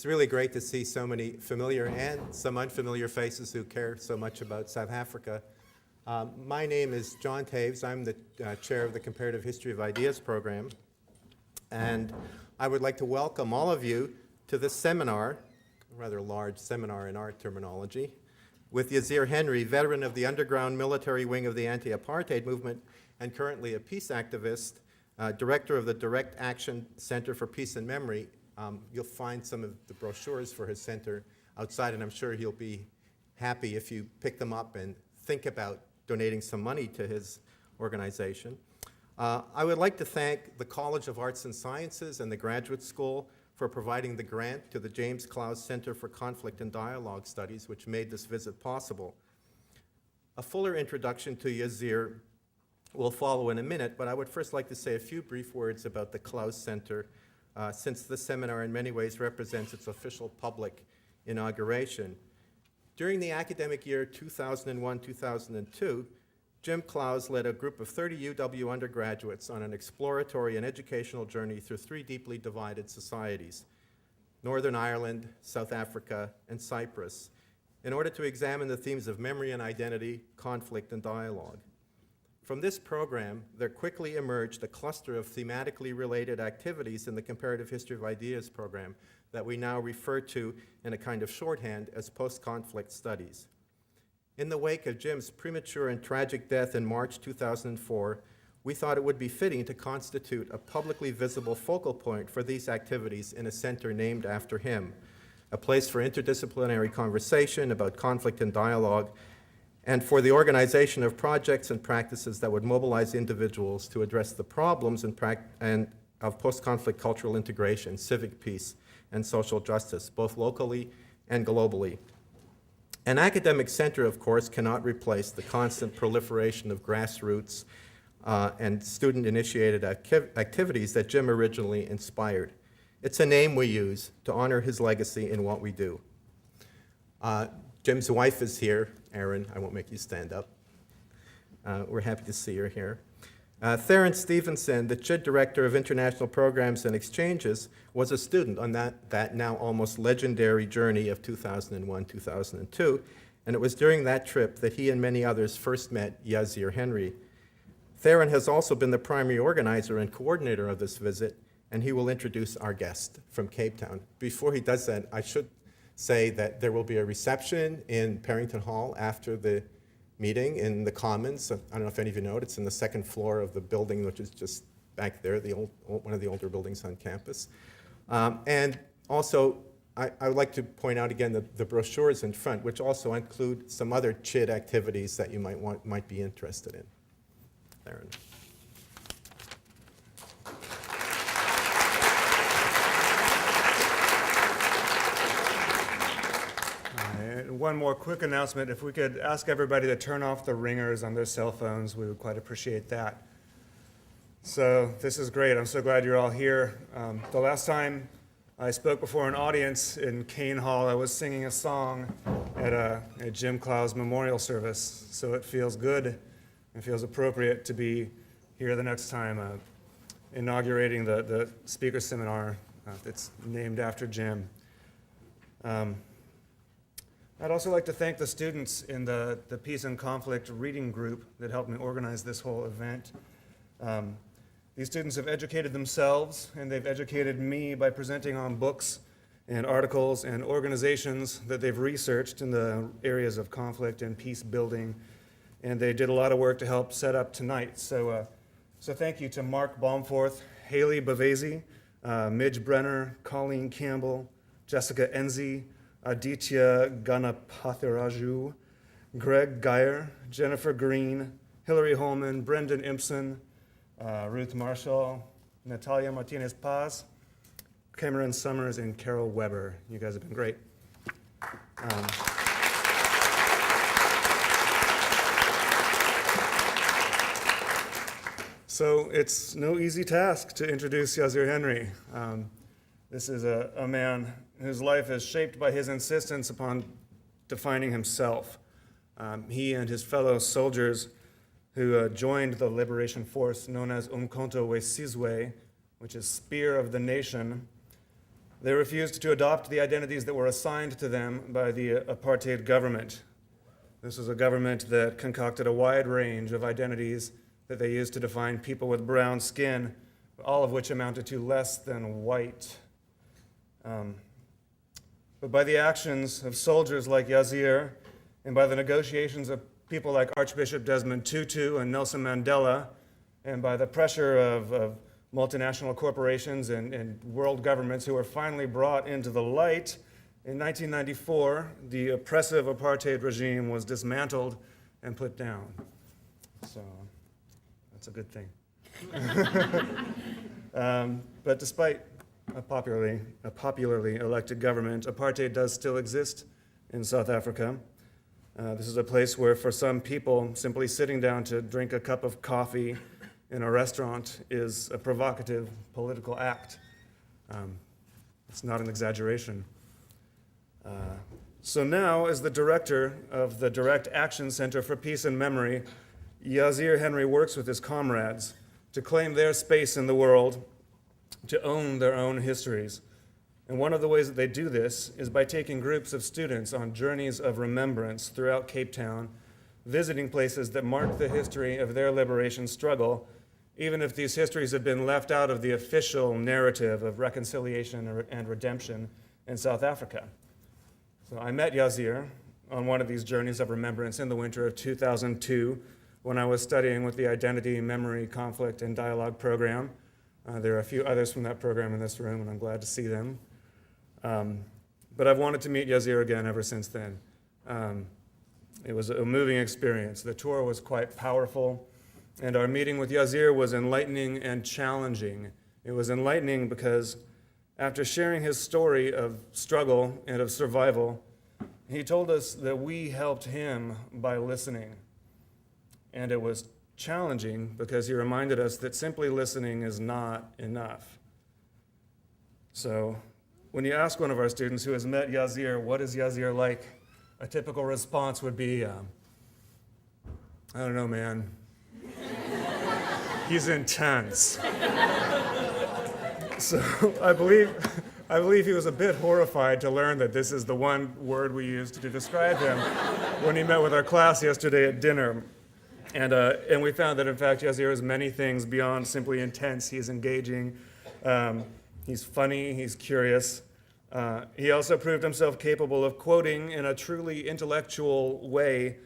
It's really great to see so many familiar and some unfamiliar faces who care so much about South Africa. My name is John Taves. I'm the chair of the Comparative History of Ideas program. And I would like to welcome all of you to this seminar, a rather large seminar in our terminology, with Yazir Henry, veteran of the underground military wing of the anti-apartheid movement and currently a peace activist, director of the Direct Action Center for Peace and Memory. You'll find some of the brochures for his center outside, and I'm sure he'll be happy if you pick them up and think about donating some money to his organization. I would like to thank the College of Arts and Sciences and the Graduate School for providing the grant to the James Clowes Center for Conflict and Dialogue Studies, which made this visit possible. A fuller introduction to Yazir will follow in a minute, but I would first like to say a few brief words about the Clowes Center, since this seminar in many ways represents its official public inauguration. During the academic year 2001-2002, Jim Clowes led a group of 30 UW undergraduates on an exploratory and educational journey through three deeply divided societies, Northern Ireland, South Africa, and Cyprus, in order to examine the themes of memory and identity, conflict, and dialogue. From this program, there quickly emerged a cluster of thematically related activities in the Comparative History of Ideas program that we now refer to in a kind of shorthand as post-conflict studies. In the wake of Jim's premature and tragic death in March 2004, we thought it would be fitting to constitute a publicly visible focal point for these activities in a center named after him, a place for interdisciplinary conversation about conflict and dialogue, and for the organization of projects and practices that would mobilize individuals to address the problems of post-conflict cultural integration, civic peace, and social justice, both locally and globally. An academic center, of course, cannot replace the constant proliferation of grassroots and student-initiated activities that Jim originally inspired. It's a name we use to honor his legacy in what we do. Jim's wife is here. Erin, I won't make you stand up. We're happy to see her here. Theron Stevenson, the CHID Director of International Programs and Exchanges, was a student on that now almost legendary journey of 2001-2002, and it was during that trip that he and many others first met Yazir Henry. Theron has also been the primary organizer and coordinator of this visit, and he will introduce our guest from Cape Town. Before he does that, I should say that there will be a reception in Parrington Hall after the meeting in the Commons. I don't know if any of you know it. It's in the second floor of the building, which is just back there, one of the older buildings on campus. And also, I would like to point out again the brochures in front, which also include some other CHID activities that you might be interested in. Theron. One more quick announcement. If we could ask everybody to turn off the ringers on their cell phones, we would quite appreciate that. So this is great. I'm so glad you're all here. The last time I spoke before an audience in Kane Hall, I was singing a song at a Jim Clowes memorial service. So it feels good and feels appropriate to be here the next time inaugurating the speaker seminar that's named after Jim. I'd also like to thank the students in the Peace and Conflict reading group that helped me organize this whole event. These students have educated themselves, and they've educated me by presenting on books and articles and organizations that they've researched in the areas of conflict and peace building, and they did a lot of work to help set up tonight. So thank you to Mark Baumforth, Haley Bavesi, Midge Brenner, Colleen Campbell, Jessica Enzi, Aditya Ganapathiraju, Greg Geyer, Jennifer Green, Hillary Holman, Brendan Impson, Ruth Marshall, Natalia Martinez-Paz, Cameron Summers, and Carol Weber. You guys have been great. So it's no easy task to introduce Yazir Henry. This is a man whose life is shaped by his insistence upon defining himself. He and his fellow soldiers who joined the liberation force known as Umkhonto we Sizwe, which is Spear of the Nation, They refused to adopt the identities that were assigned to them by the apartheid government. This was a government that concocted a wide range of identities that they used to define people with brown skin, all of which amounted to less than white. But by the actions of soldiers like Yazir, and by the negotiations of people like Archbishop Desmond Tutu and Nelson Mandela, and by the pressure of multinational corporations and world governments who were finally brought into the light, in 1994, the oppressive apartheid regime was dismantled and put down. So that's a good thing. But despite a popularly elected government, apartheid does still exist in South Africa. This is a place where, for some people, simply sitting down to drink a cup of coffee in a restaurant is a provocative political act. It's not an exaggeration. So now, as the director of the Direct Action Center for Peace and Memory, Yazir Henry works with his comrades to claim their space in the world, to own their own histories. And one of the ways that they do this is by taking groups of students on journeys of remembrance throughout Cape Town, visiting places that mark the history of their liberation struggle, even if these histories have been left out of the official narrative of reconciliation and redemption in South Africa. So I met Yazir on one of these journeys of remembrance in the winter of 2002 when I was studying with the Identity, Memory, Conflict, and Dialogue program. There are a few others from that program in this room, and I'm glad to see them. But I've wanted to meet Yazir again ever since then. It was a moving experience. The tour was quite powerful, and our meeting with Yazir was enlightening and challenging. It was enlightening because after sharing his story of struggle and of survival, he told us that we helped him by listening. And it was challenging because he reminded us that simply listening is not enough. So when you ask one of our students who has met Yazir, what is Yazir like? A typical response would be, I don't know, man. He's intense. So I believe he was a bit horrified to learn that this is the one word we used to describe him when he met with our class yesterday at dinner. And we found that, in fact, Yazir is many things beyond simply intense. He is engaging, he's funny, he's curious. He also proved himself capable of quoting in a truly intellectual way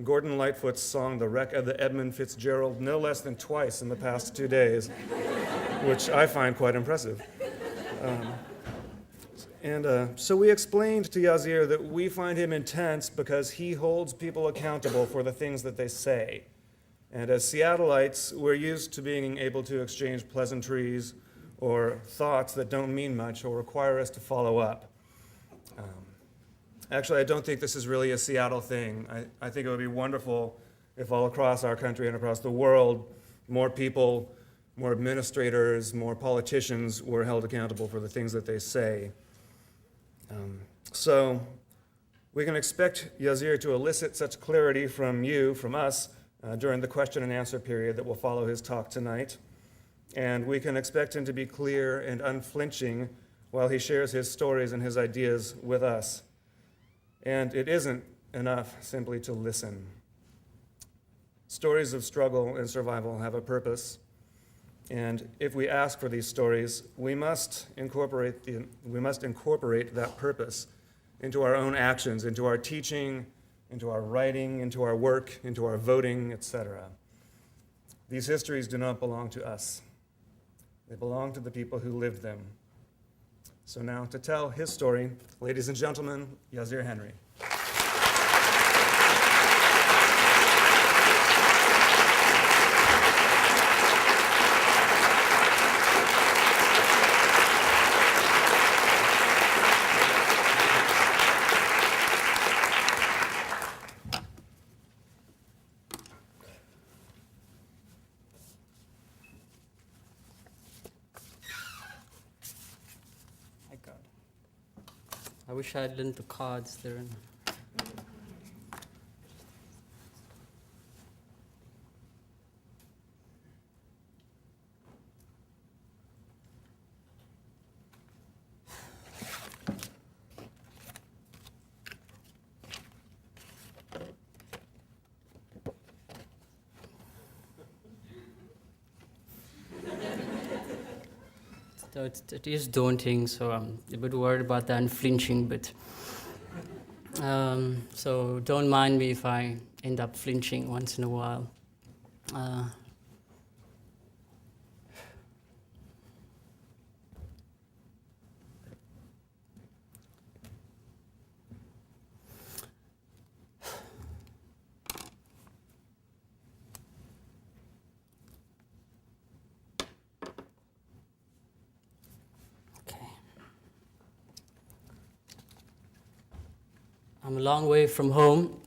Gordon Lightfoot's song, The Wreck of the Edmund Fitzgerald, no less than twice in the past 2 days, which I find quite impressive. So we explained to Yazir that we find him intense because he holds people accountable for the things that they say. And as Seattleites, we're used to being able to exchange pleasantries or thoughts that don't mean much or require us to follow up. Actually, I don't think this is really a Seattle thing. I think it would be wonderful if all across our country and across the world, more people, more administrators, more politicians were held accountable for the things that they say. So we can expect Yazir to elicit such clarity from you, from us, during the question and answer period that will follow his talk tonight. And we can expect him to be clear and unflinching while he shares his stories and his ideas with us. And it isn't enough simply to listen. Stories of struggle and survival have a purpose. And if we ask for these stories, we must incorporate that purpose into our own actions, into our teaching, into our writing, into our work, into our voting, etc. These histories do not belong to us. They belong to the people who lived them. So now, to tell his story, ladies and gentlemen, Yazir Henry. My God. I wish I had learned the cards there. So it is daunting, so I'm a bit worried about that and flinching, but so don't mind me if I end up flinching once in a while. Okay. I'm a long way from home.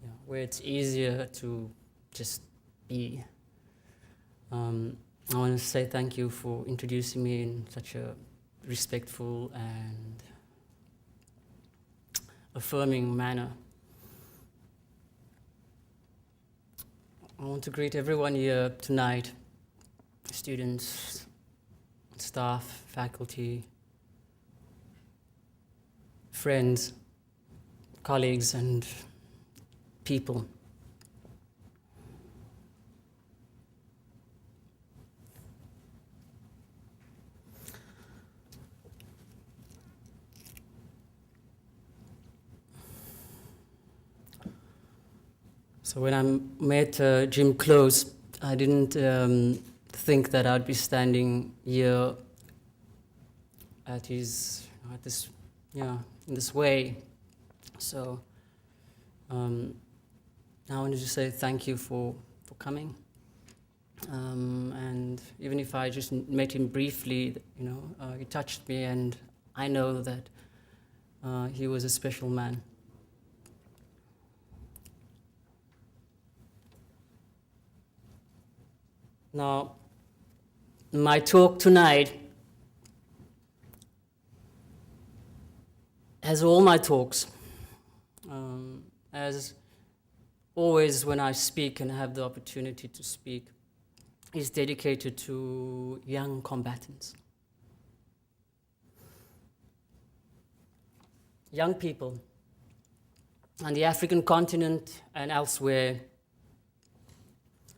Yeah, where it's easier to just be. I want to say thank you for introducing me in such a respectful and affirming manner. I want to greet everyone here tonight, students, staff, faculty, friends, colleagues, and people. So when I met Jim Close, I didn't think that I'd be standing here at this, in this way. So I wanted to say thank you for coming. And even if I just met him briefly, he touched me, and I know that he was a special man. Now, my talk tonight, as all my talks, as always when I speak and have the opportunity to speak, is dedicated to young combatants. Young people on the African continent and elsewhere,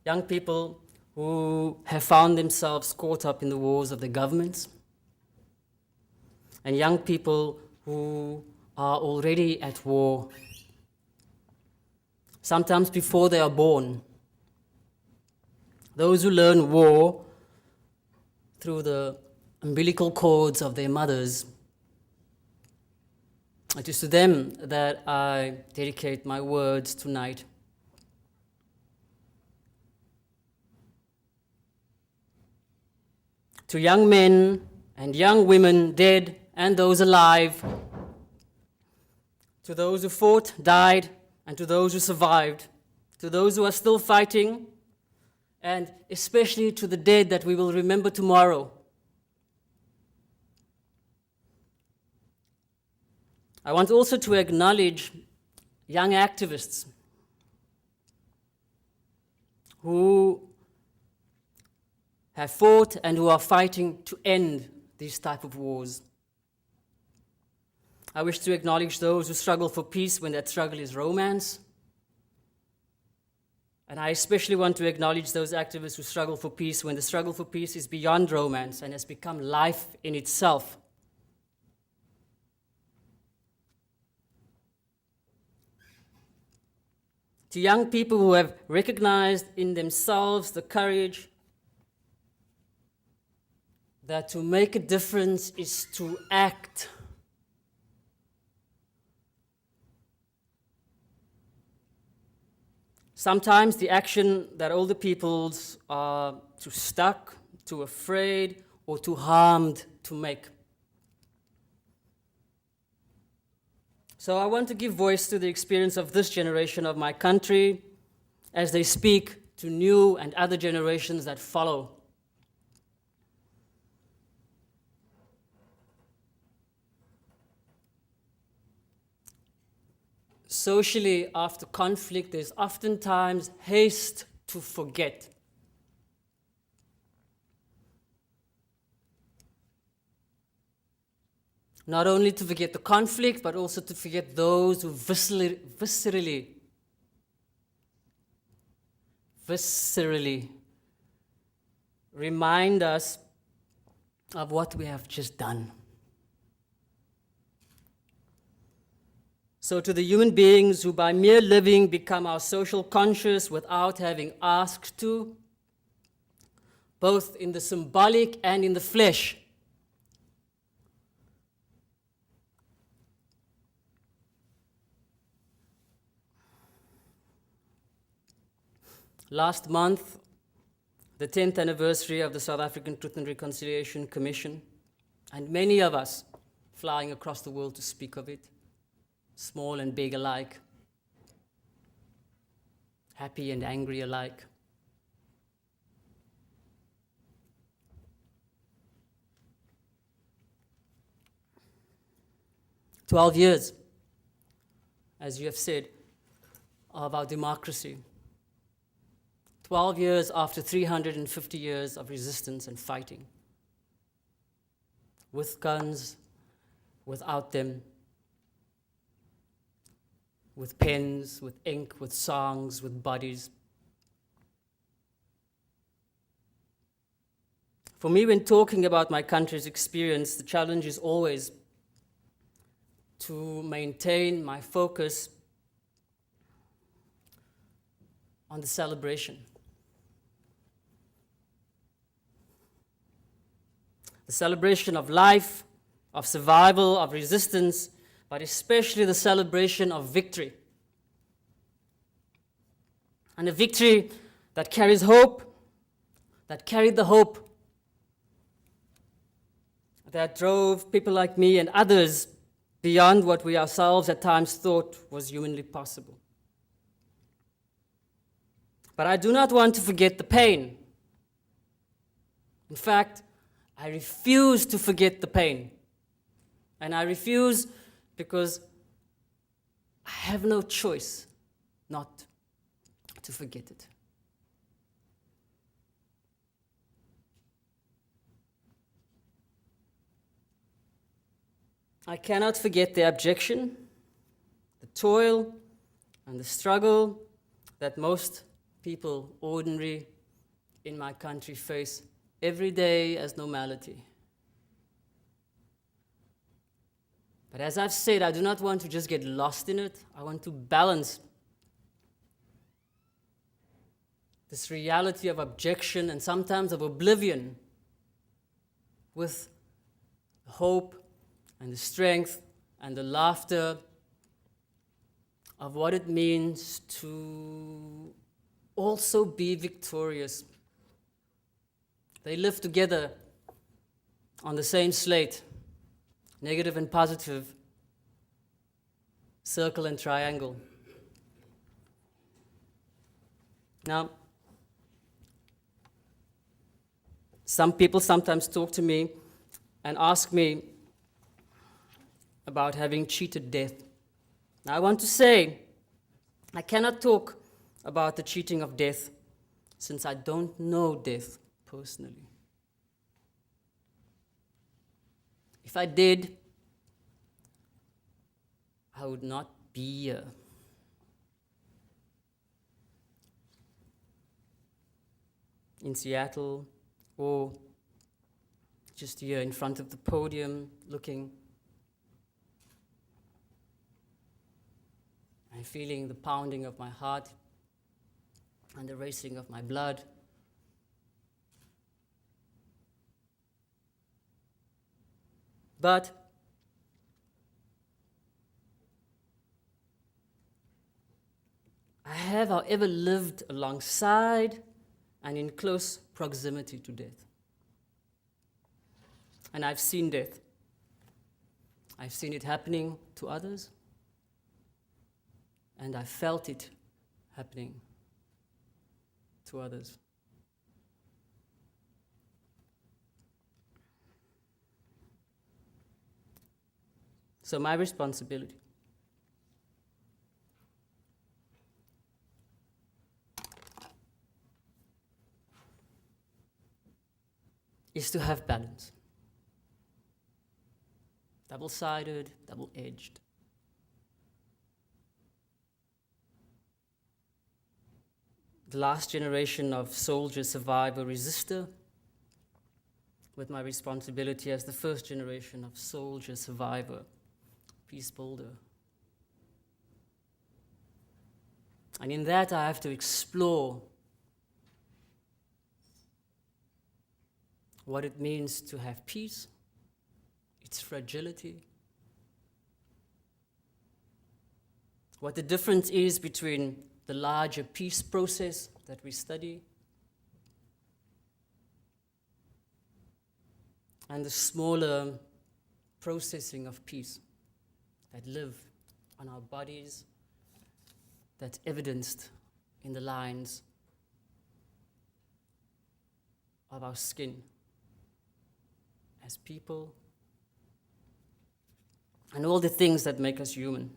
young people who have found themselves caught up in the wars of the governments, and young people who are already at war, sometimes before they are born. Those who learn war through the umbilical cords of their mothers. It is to them that I dedicate my words tonight. To young men and young women, dead and those alive, to those who fought, died, and to those who survived, to those who are still fighting, and especially to the dead that we will remember tomorrow. I want also to acknowledge young activists who have fought and who are fighting to end these type of wars. I wish to acknowledge those who struggle for peace when that struggle is romance. And I especially want to acknowledge those activists who struggle for peace when the struggle for peace is beyond romance and has become life in itself. To young people who have recognized in themselves the courage that to make a difference is to act. Sometimes the action that older peoples are too stuck, too afraid, or too harmed to make. So I want to give voice to the experience of this generation of my country as they speak to new and other generations that follow. Socially, after conflict, there's oftentimes haste to forget. Not only to forget the conflict, but also to forget those who viscerally viscerally remind us of what we have just done. So to the human beings who by mere living become our social conscious without having asked to, both in the symbolic and in the flesh, last month, the 10th anniversary of the South African Truth and Reconciliation Commission, and many of us flying across the world to speak of it, small and big alike, happy and angry alike. "12 years, as you have said, of our democracy. 12 years after 350 years of resistance and fighting. With guns, without them, with pens, with ink, with songs, with bodies. For me, when talking about my country's experience, the challenge is always to maintain my focus on the celebration. The celebration of life, of survival, of resistance, but especially the celebration of victory. And a victory that carries hope, that carried the hope that drove people like me and others beyond what we ourselves at times thought was humanly possible. But I do not want to forget the pain. In fact, I refuse to forget the pain. And I refuse because I have no choice not to forget it. I cannot forget the abjection, the toil, and the struggle that most people, ordinary in my country, face every day as normality. But as I've said, I do not want to just get lost in it. I want to balance this reality of abjection and sometimes of oblivion with the hope and the strength and the laughter of what it means to also be victorious. They live together on the same slate, negative and positive, circle and triangle. Now, some people sometimes talk to me and ask me about having cheated death. Now, I want to say, I cannot talk about the cheating of death since I don't know death personally. If I did, I would not be here. In Seattle, or just here in front of the podium, looking and feeling the pounding of my heart and the racing of my blood. But I have, however, lived alongside and in close proximity to death. And I've seen death. I've seen it happening to others, and I felt it happening to others. So my responsibility is to have balance. Double-sided, double-edged. the last generation of soldier, survivor, resistor, with my responsibility as the first generation of soldier, survivor, peace builder. And in that, I have to explore what it means to have peace, its fragility, what the difference is between the larger peace process that we study and the smaller processing of peace that live on our bodies, that's evidenced in the lines of our skin as people, and all the things that make us human.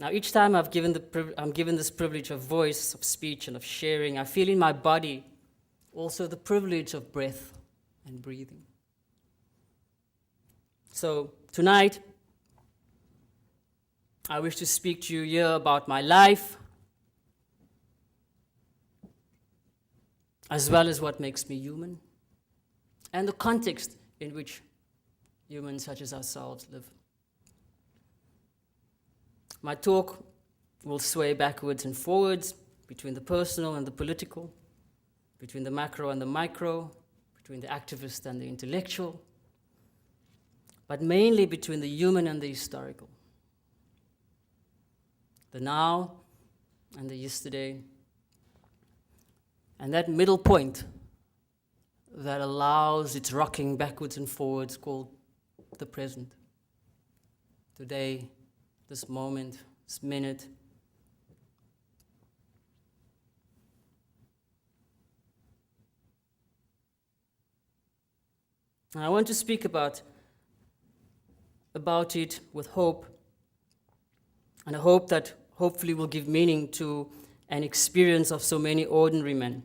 Now, each time I'm given this privilege of voice, of speech, and of sharing, I feel in my body also the privilege of breath and breathing. So tonight, I wish to speak to you here about my life, as well as what makes me human, and the context in which humans such as ourselves live. My talk will sway backwards and forwards between the personal and the political, between the macro and the micro, between the activist and the intellectual, but mainly between the human and the historical, the now and the yesterday, and that middle point that allows its rocking backwards and forwards called the present. Today, this moment, this minute. And I want to speak about it with hope, and a hope that hopefully will give meaning to an experience of so many ordinary men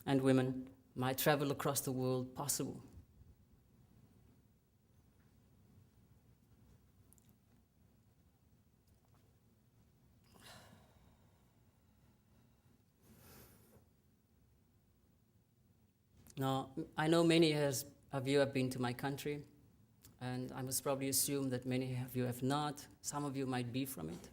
and women might travel across the world possible. Now, I know many of you have been to my country, and I must probably assume that many of you have not. Some of you might be from it.